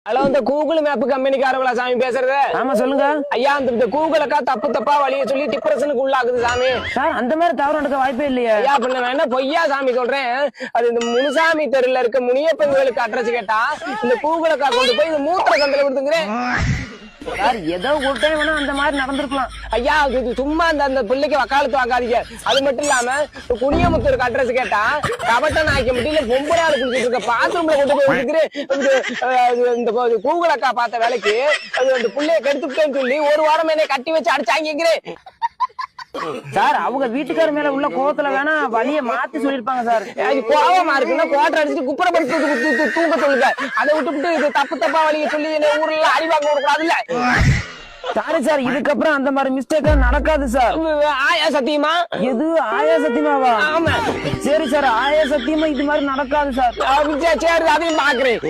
Hello, இந்த Google map கம்பெனிக்காரங்களா சாமி பேசுறது? ஆமா சொல்லுங்க ஐயா, இந்த கூகுள் அக்கா தப்பா வழிய சொல்லி டிப்ரெஷனுக்கு உள்ளாக்குது சாமி. சார். அந்த மாதிரி தவறு நடக்க வாய்ப்பே இல்லையா? ஐயா, பண்ண வேணா பொய்யா சாமி சொல்றேன். அது இந்த முனுசாமி தெருல இருக்க முனியப்பன் கோயிலுக்கு அட்ரஸ் கேட்டா இந்த கூகுள் அக்கா கொண்டு போய் இந்த மூத்திர கந்தல கொடுத்துங்கிறேன். சார் ஏதோ ஒரு டைம் வேணா அந்த மாதிரி நடந்திருக்கலாம். ஐயா, இது சும்மா அந்த பிள்ளைக்கு வக்காலத்து வாங்காதீங்க. அது மட்டும் இல்லாம குனியமுத்தூருக்கு அட்ரஸ் கேட்டா கபட்ட நாய்க்க முடியல பொம்பராரு குடிச்சிட்டு இருக்க பாத்ரூம்ல கொண்டு போய் விட்டுக்கிறேன். இந்த கூகுள் அக்கா பார்த்த வேலைக்கு அது அந்த பிள்ளைய கெடுத்துட்டேன்னு சொல்லி ஒரு வாரம் என்னை கட்டி வச்சு அடிச்சாங்கிறேன். சார் அவங்க வீட்டுக்கார மேல உள்ள கோவத்துல வேணா வழிய மாத்தி சொல்லிருப்பாங்க சார். அது கோவமா இருக்குன்னா கோட்டை அடிச்சுட்டு குப்புறப்படுத்து தூங்க சொல்லுங்க. அதை விட்டுவிட்டு இது தப்பா வழிய சொல்லி ஊர்ல அடிவாங்க கூடாதுல்ல. சாரி சார், இதுக்கப்புறம் அந்த மாதிரி மிஸ்டேக் நடக்காது சார். ஆயா சத்தியமா? எது ஆயா சத்தியமாவா? ஆமா. சரி சார், ஆயா சத்தியமா இது மாதிரி நடக்காது சார். சரி, அதையும் பாக்குறேன்.